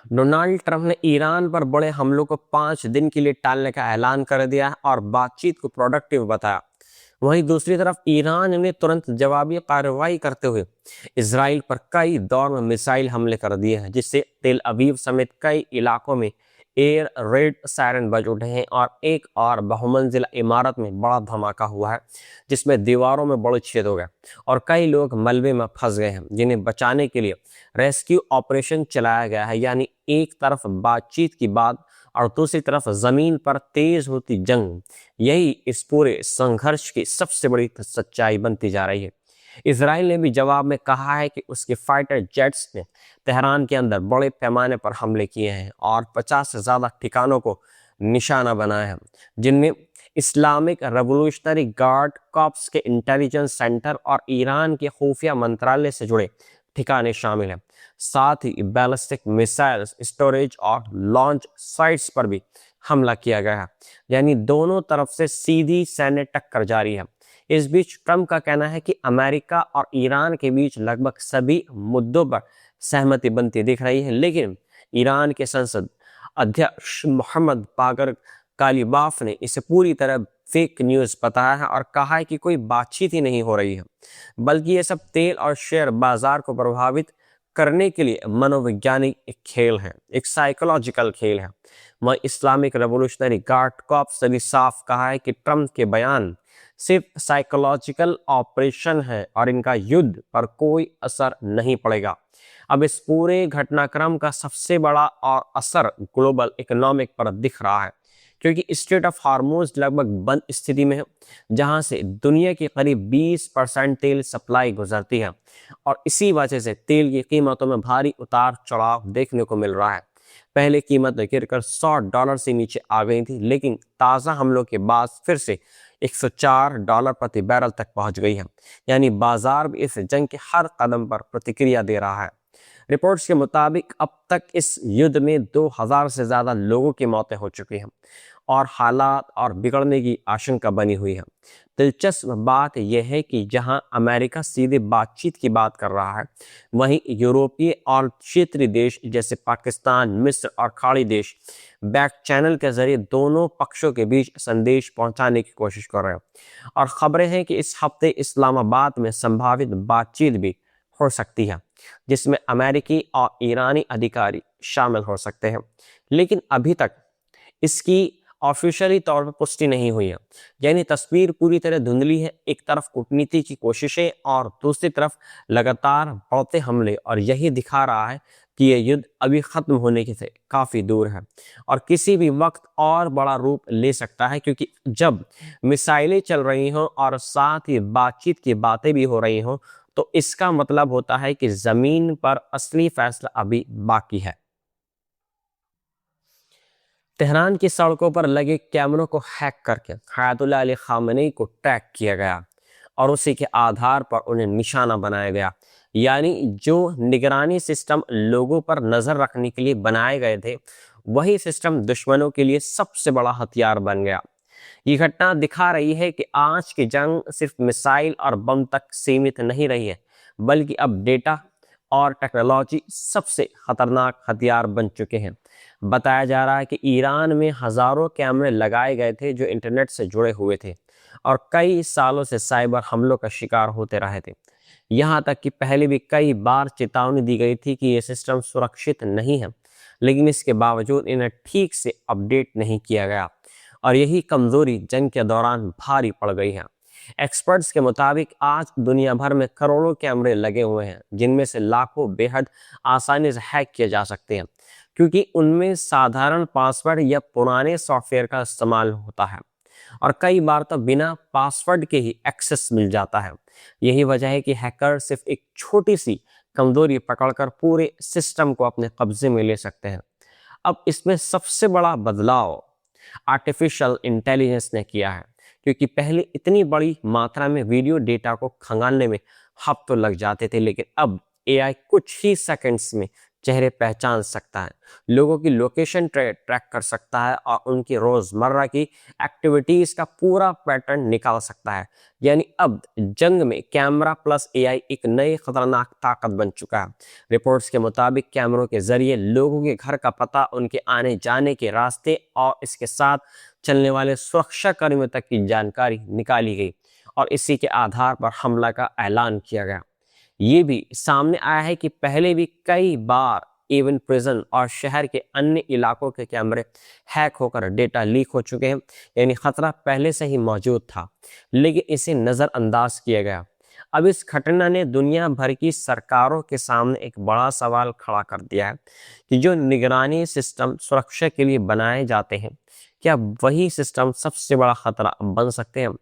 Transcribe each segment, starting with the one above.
Donald Trump ने Iran पर बड़े हमलों को 5 दिन के लिए टालने का ऐलान कर दिया और बातचीत को प्रोडक्टिव बताया। वहीं दूसरी तरफ ईरान ने तुरंत जवाबी कार्रवाई करते हुए इसराइल पर कई दौर में मिसाइल हमले कर दिए हैं, जिससे तेल अवीव समेत कई इलाकों में एयर रेड सायरन बज उठे हैं और एक और बहुमंजिला इमारत में बड़ा धमाका हुआ है, जिसमें दीवारों में बड़े छेद हो गए और कई लोग मलबे में फंस गए हैं, जिन्हें बचाने के लिए रेस्क्यू ऑपरेशन चलाया गया है। यानी एक तरफ बातचीत की बात और दूसरी तरफ जमीन पर तेज होती जंग, यही इस पूरे संघर्ष की सबसे बड़ी सच्चाई बनती जा रही है। इसराइल ने भी जवाब में कहा है कि उसके फाइटर जेट्स ने तेहरान के अंदर बड़े पैमाने पर हमले किए हैं और 50 से ज्यादा ठिकानों को निशाना बनाया है, जिनमें इस्लामिक रेवोल्यूशनरी गार्ड कॉर्प्स के इंटेलिजेंस सेंटर और ईरान के खुफिया मंत्रालय से जुड़े ठिकाने शामिल हैं। साथ ही बैलिस्टिक मिसाइल्स स्टोरेज और लॉन्च साइट्स पर भी हमला किया गया है। यानी दोनों तरफ से सीधी सैन्य टक्कर जारी है। इस बीच ट्रंप का कहना है कि अमेरिका और ईरान के बीच लगभग सभी मुद्दों पर सहमति बनती दिख रही है, लेकिन ईरान के संसद अध्यक्ष मोहम्मद बागर कालिबाफ ने इसे पूरी तरह फेक न्यूज बताया है और कहा है कि कोई बातचीत ही नहीं हो रही है, बल्कि ये सब तेल और शेयर बाजार को प्रभावित करने के लिए मनोवैज्ञानिक एक खेल है, एक साइकोलॉजिकल खेल है। वह इस्लामिक रेवोल्यूशनरी गार्ड कॉर्प्स ने भी साफ कहा है कि ट्रंप के बयान सिर्फ साइकोलॉजिकल ऑपरेशन है और इनका युद्ध पर कोई असर नहीं पड़ेगा। अब इस पूरे घटनाक्रम का सबसे बड़ा और असर ग्लोबल इकोनॉमिक पर दिख रहा है, क्योंकि स्ट्रेट ऑफ हार्मोज लगभग बंद स्थिति में है, जहां से दुनिया की करीब 20% तेल सप्लाई गुजरती है और इसी वजह से तेल की कीमतों में भारी उतार चढ़ाव देखने को मिल रहा है। पहले कीमत गिरकर $100 से नीचे आ गई थी, लेकिन ताज़ा हमलों के बाद फिर से $104 प्रति बैरल तक पहुंच गई है। यानी बाजार भी इस जंग के हर कदम पर प्रतिक्रिया दे रहा है। रिपोर्ट्स के मुताबिक अब तक इस युद्ध में 2000 से ज्यादा लोगों की मौतें हो चुकी हैं और हालात और बिगड़ने की आशंका बनी हुई है। दिलचस्प बात यह है कि जहां अमेरिका सीधे बातचीत की बात कर रहा है, वहीं यूरोपीय और क्षेत्रीय देश जैसे पाकिस्तान, मिस्र और खाड़ी देश बैक चैनल के जरिए दोनों पक्षों के बीच संदेश पहुंचाने की कोशिश कर रहे हैं। और खबरें हैं कि इस हफ्ते इस्लामाबाद में संभावित बातचीत भी हो सकती है, जिसमें अमेरिकी और ईरानी अधिकारी शामिल हो सकते हैं, लेकिन अभी तक इसकी ऑफिशियली तौर पर पुष्टि नहीं हुई है। यानी तस्वीर पूरी तरह धुंधली है। एक तरफ कूटनीति की कोशिशें और दूसरी तरफ लगातार बढ़ते हमले, और यही दिखा रहा है कि यह युद्ध अभी खत्म होने के से काफी दूर है और किसी भी वक्त और बड़ा रूप ले सकता है, क्योंकि जब मिसाइलें चल रही हों और साथ ही बातचीत की बातें भी हो रही हों, तो इसका मतलब होता है कि जमीन पर असली फैसला अभी बाकी है। तेहरान की सड़कों पर लगे कैमरों को हैक करके आयतुल्लाह अली खामेनी को ट्रैक किया गया और उसी के आधार पर उन्हें निशाना बनाया गया। यानी जो निगरानी सिस्टम लोगों पर नजर रखने के लिए बनाए गए थे, वही सिस्टम दुश्मनों के लिए सबसे बड़ा हथियार बन गया। ये घटना दिखा रही है कि आज की जंग सिर्फ मिसाइल और बम तक सीमित नहीं रही है, बल्कि अब डेटा और टेक्नोलॉजी सबसे खतरनाक हथियार बन चुके हैं। बताया जा रहा है कि ईरान में हजारों कैमरे लगाए गए थे जो इंटरनेट से जुड़े हुए थे और कई सालों से साइबर हमलों का शिकार होते रहे थे। यहाँ तक कि पहले भी कई बार चेतावनी दी गई थी कि ये सिस्टम सुरक्षित नहीं है, लेकिन इसके बावजूद इन्हें ठीक से अपडेट नहीं किया गया और यही कमजोरी जंग के दौरान भारी पड़ गई है। एक्सपर्ट्स के मुताबिक आज दुनिया भर में करोड़ों कैमरे लगे हुए हैं, जिनमें से लाखों बेहद आसानी से हैक किए जा सकते हैं, क्योंकि उनमें साधारण पासवर्ड या पुराने सॉफ्टवेयर का इस्तेमाल होता है और कई बार तो बिना पासवर्ड के ही एक्सेस मिल जाता है। यही वजह है कि हैकर सिर्फ एक छोटी सी कमजोरी पकड़कर पूरे सिस्टम को अपने कब्जे में ले सकते हैं। अब इसमें सबसे बड़ा बदलाव आर्टिफिशियल इंटेलिजेंस ने किया है, क्योंकि पहले इतनी बड़ी मात्रा में वीडियो डेटा को खंगालने में हफ्तों लग जाते थे, लेकिन अब एआई कुछ ही सेकंड्स में चेहरे पहचान सकता है, लोगों की लोकेशन ट्रैक कर सकता है और उनकी रोजमर्रा की एक्टिविटीज का पूरा पैटर्न निकाल सकता है। यानी अब जंग में कैमरा प्लस एआई एक नई खतरनाक ताकत बन चुका है। रिपोर्ट्स के मुताबिक कैमरों के जरिए लोगों के घर का पता, उनके आने जाने के रास्ते और इसके साथ चलने वाले सुरक्षा कर्मियों तक की जानकारी निकाली गई और इसी के आधार पर हमला का ऐलान किया गया। ये भी सामने आया है कि पहले भी कई बार इवन प्रिजन और शहर के अन्य इलाकों के कैमरे हैक होकर डेटा लीक हो चुके हैं। यानी खतरा पहले से ही मौजूद था, लेकिन इसे नजरअंदाज किया गया। अब इस घटना ने दुनिया भर की सरकारों के सामने एक बड़ा सवाल खड़ा कर दिया है कि जो निगरानी सिस्टम सुरक्षा के लिए बनाए जाते हैं, क्या वही सिस्टम सबसे बड़ा खतरा बन सकते हैं?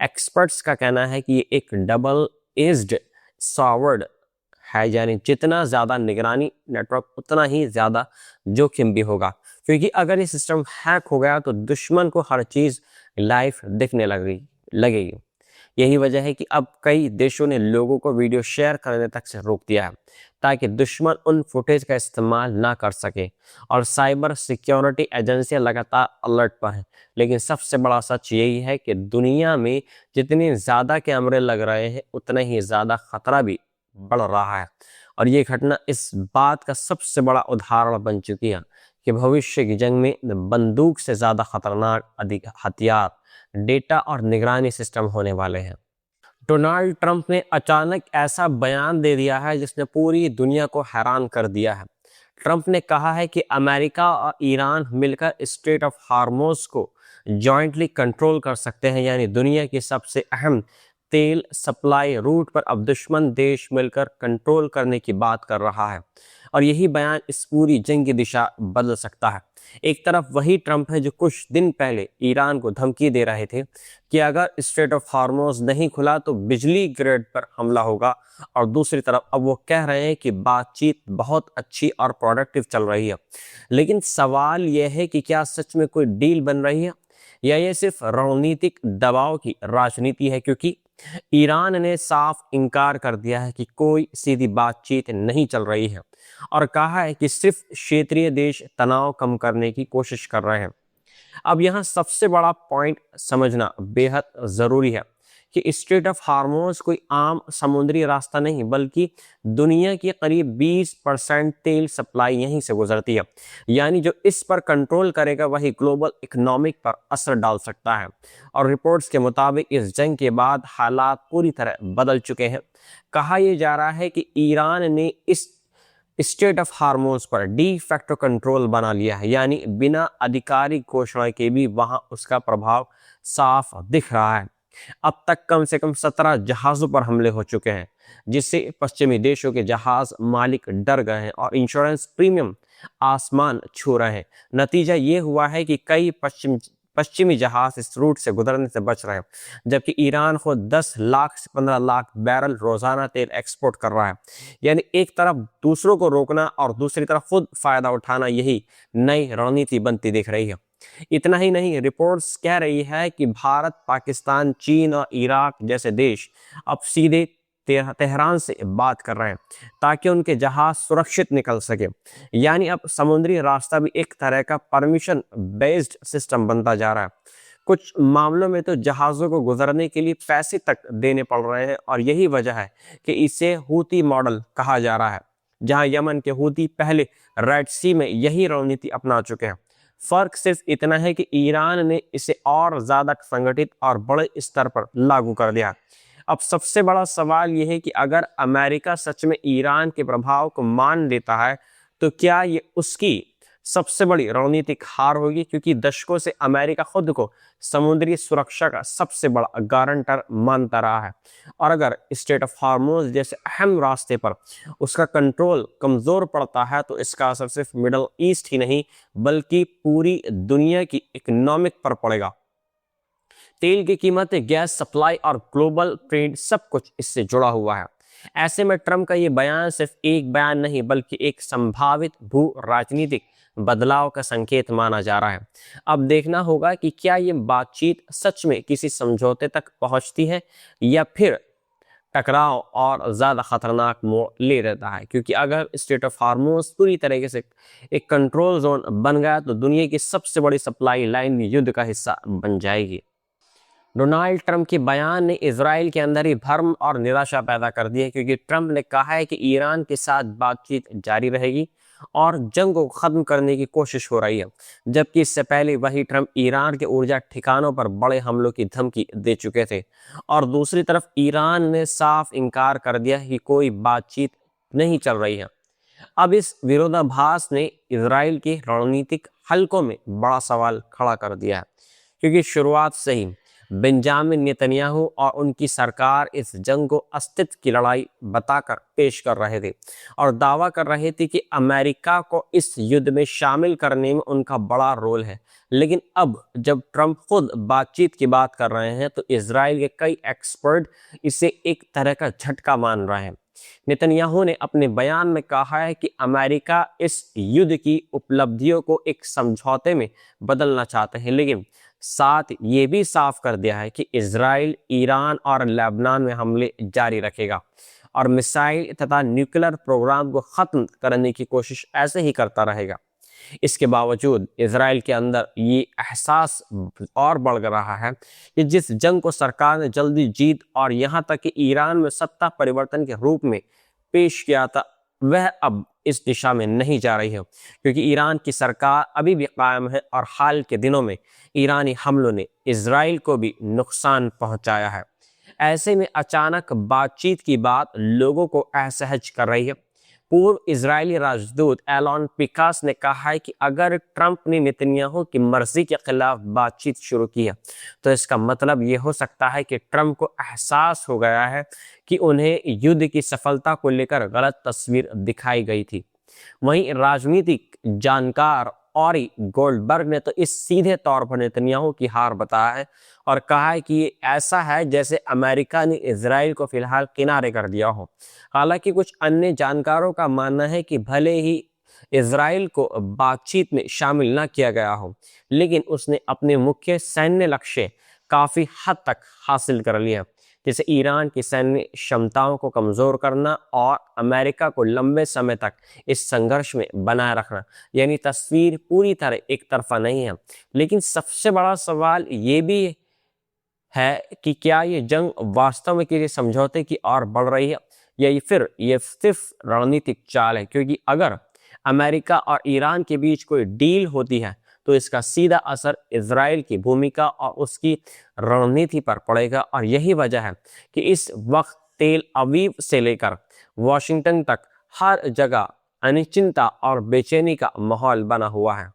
एक्सपर्ट्स का कहना है कि ये एक डबल एज्ड सॉवर्ड है, यानी जितना ज्यादा निगरानी नेटवर्क उतना ही ज्यादा जोखिम भी होगा, क्योंकि अगर ये सिस्टम हैक हो गया तो दुश्मन को हर चीज लाइव दिखने लगेगी। यही वजह है कि अब कई देशों ने लोगों को वीडियो शेयर करने तक से रोक दिया है ताकि दुश्मन उन फुटेज का इस्तेमाल ना कर सके। और साइबर सिक्योरिटी एजेंसियां लगातार अलर्ट पर हैं। लेकिन सबसे बड़ा सच यही है कि दुनिया में जितने ज्यादा कैमरे लग रहे हैं उतना ही ज्यादा खतरा भी बढ़ रहा है। और ये घटना इस बात का सबसे बड़ा उदाहरण बन चुकी है कि भविष्य की जंग में बंदूक से ज्यादा खतरनाक अधिक हथियार, डेटा और निगरानी सिस्टम होने वाले हैं। डोनाल्ड ट्रंप ने अचानक ऐसा बयान दे दिया है जिसने पूरी दुनिया को हैरान कर दिया है। ट्रंप ने कहा है कि अमेरिका और ईरान मिलकर स्ट्रेट ऑफ हार्मोज को जॉइंटली कंट्रोल कर सकते हैं। यानी दुनिया की सबसे अहम तेल सप्लाई रूट पर अब दुश्मन देश मिलकर कंट्रोल करने की बात कर रहा है और यही बयान इस पूरी जंग की दिशा बदल सकता है। एक तरफ वही ट्रंप है जो कुछ दिन पहले ईरान को धमकी दे रहे थे कि अगर स्ट्रेट ऑफ हार्मोज नहीं खुला तो बिजली ग्रिड पर हमला होगा, और दूसरी तरफ अब वो कह रहे हैं कि बातचीत बहुत अच्छी और प्रोडक्टिव चल रही है। लेकिन सवाल यह है कि क्या सच में कोई डील बन रही है या ये सिर्फ रणनीतिक दबाव की राजनीति है, क्योंकि ईरान ने साफ इनकार कर दिया है कि कोई सीधी बातचीत नहीं चल रही है और कहा है कि सिर्फ क्षेत्रीय देश तनाव कम करने की कोशिश कर रहे हैं। अब यहाँ सबसे बड़ा पॉइंट समझना बेहद जरूरी है कि स्ट्रेट ऑफ हार्मोज कोई आम समुद्री रास्ता नहीं, बल्कि दुनिया की करीब 20% तेल सप्लाई यहीं से गुजरती है। यानी जो इस पर कंट्रोल करेगा वही ग्लोबल इकोनॉमिक पर असर डाल सकता है। और रिपोर्ट्स के मुताबिक इस जंग के बाद हालात पूरी तरह बदल चुके हैं। कहा यह जा रहा है कि ईरान ने इस स्टेट ऑफ हार्मोज पर डी फैक्टो कंट्रोल बना लिया है, यानी बिना आधिकारिक घोषणा के भी वहां उसका प्रभाव साफ दिख रहा है। अब तक कम से कम 17 जहाजों पर हमले हो चुके हैं, जिससे पश्चिमी देशों के जहाज मालिक डर गए हैं और इंश्योरेंस प्रीमियम आसमान छू रहे हैं। नतीजा ये हुआ है कि कई पश्चिमी जहाज इस रूट से गुजरने से बच रहे हैं, जबकि ईरान खुद 10 लाख से 15 लाख बैरल रोजाना तेल एक्सपोर्ट कर रहा है। यानी एक तरफ दूसरों को रोकना और दूसरी तरफ खुद फायदा उठाना, यही नई रणनीति बनती दिख रही है। इतना ही नहीं, रिपोर्ट्स कह रही है कि भारत, पाकिस्तान, चीन और इराक जैसे देश अब सीधे तेहरान से बात कर रहे हैं ताकि उनके जहाज सुरक्षित निकल सके। यानी अब समुद्री रास्ता भी एक तरह का परमिशन बेस्ड सिस्टम बनता जा रहा है। कुछ मामलों में तो जहाजों को गुजरने के लिए पैसे तक देने पड़ रहे हैं और यही वजह है कि इसे हूती मॉडल कहा जा रहा है, जहां यमन के हूती पहले रेड सी में यही रणनीति अपना चुके हैं। फर्क सिर्फ इतना है कि ईरान ने इसे और ज्यादा संगठित और बड़े स्तर पर लागू कर दिया। अब सबसे बड़ा सवाल यह है कि अगर अमेरिका सच में ईरान के प्रभाव को मान लेता है तो क्या ये उसकी सबसे बड़ी रणनीतिक हार होगी, क्योंकि दशकों से अमेरिका खुद को समुद्री सुरक्षा का सबसे बड़ा गारंटर मानता रहा है। और अगर स्ट्रेट ऑफ हार्मोज जैसे अहम रास्ते पर उसका कंट्रोल कमजोर पड़ता है तो इसका असर सिर्फ मिडल ईस्ट ही नहीं बल्कि पूरी दुनिया की इकोनॉमिक पर पड़ेगा। तेल की कीमतें, गैस सप्लाई और ग्लोबल ट्रेड सब कुछ इससे जुड़ा हुआ है। ऐसे में ट्रंप का ये बयान सिर्फ एक बयान नहीं बल्कि एक संभावित भू राजनीतिक बदलाव का संकेत माना जा रहा है। अब देखना होगा कि क्या ये बातचीत सच में किसी समझौते तक पहुंचती है या फिर टकराव और ज़्यादा खतरनाक मोड़ ले लेता है, क्योंकि अगर स्ट्रेट ऑफ हार्मोज पूरी तरीके से एक कंट्रोल जोन बन गया तो दुनिया की सबसे बड़ी सप्लाई लाइन युद्ध का हिस्सा बन जाएगी। डोनाल्ड ट्रंप के बयान ने इजराइल के अंदर ही भ्रम और निराशा पैदा कर दी है, क्योंकि ट्रंप ने कहा है कि ईरान के साथ बातचीत जारी रहेगी और जंग को खत्म करने की कोशिश हो रही है, जबकि इससे पहले वही ट्रंप ईरान के ऊर्जा ठिकानों पर बड़े हमलों की धमकी दे चुके थे। और दूसरी तरफ ईरान ने साफ इनकार कर दिया कि कोई बातचीत नहीं चल रही है। अब इस विरोधाभास ने इजराइल के रणनीतिक हलकों में बड़ा सवाल खड़ा कर दिया है, क्योंकि शुरुआत से ही बेंजामिन नेतन्याहू और उनकी सरकार इस जंग को अस्तित्व की लड़ाई बताकर पेश कर रहे थे और दावा कर रहे थे कि अमेरिका को इस युद्ध में शामिल करने में उनका बड़ा रोल है। लेकिन अब जब ट्रंप खुद बातचीत की बात कर रहे हैं तो इजराइल के कई एक्सपर्ट इसे एक तरह का झटका मान रहे हैं। नेतन्याहू ने अपने बयान में कहा है कि अमेरिका इस युद्ध की उपलब्धियों को एक समझौते में बदलना चाहते हैं, लेकिन साथ ये भी साफ कर दिया है कि इजराइल ईरान और लेबनान में हमले जारी रखेगा और मिसाइल तथा न्यूक्लियर प्रोग्राम को खत्म करने की कोशिश ऐसे ही करता रहेगा। इसके बावजूद इजराइल के अंदर ये एहसास और बढ़ रहा है कि जिस जंग को सरकार ने जल्दी जीत और यहाँ तक कि ईरान में सत्ता परिवर्तन के रूप में पेश किया था, वह अब इस दिशा में नहीं जा रही है, क्योंकि ईरान की सरकार अभी भी कायम है और हाल के दिनों में ईरानी हमलों ने इजराइल को भी नुकसान पहुंचाया है। ऐसे में अचानक बातचीत की बात लोगों को असहज कर रही है। पूर्व इजरायली राजदूत एलोन पिकास ने कहा है कि अगर ट्रंप ने नेतन्याहू की मर्जी के खिलाफ बातचीत शुरू की है तो इसका मतलब ये हो सकता है कि ट्रंप को एहसास हो गया है कि उन्हें युद्ध की सफलता को लेकर गलत तस्वीर दिखाई गई थी। वहीं राजनीतिक जानकार ऑरी गोल्डबर्ग ने तो इस सीधे तौर पर नेतन्याहू की हार बताया है और कहा है कि ये ऐसा है जैसे अमेरिका ने इजराइल को फिलहाल किनारे कर दिया हो। हालांकि कुछ अन्य जानकारों का मानना है कि भले ही इजराइल को बातचीत में शामिल न किया गया हो, लेकिन उसने अपने मुख्य सैन्य लक्ष्य काफी हद तक हासिल कर लिया, जैसे ईरान की सैन्य क्षमताओं को कमजोर करना और अमेरिका को लंबे समय तक इस संघर्ष में बनाए रखना। यानी तस्वीर पूरी तरह एक तरफा नहीं है। लेकिन सबसे बड़ा सवाल ये भी है कि क्या ये जंग वास्तव में किसी समझौते की ओर बढ़ रही है या फिर ये सिर्फ रणनीतिक चाल है, क्योंकि अगर अमेरिका और ईरान के बीच कोई डील होती है तो इसका सीधा असर इजराइल की भूमिका और उसकी रणनीति पर पड़ेगा। और यही वजह है कि इस वक्त तेल अवीव से लेकर वॉशिंगटन तक हर जगह अनिश्चितता और बेचैनी का माहौल बना हुआ है।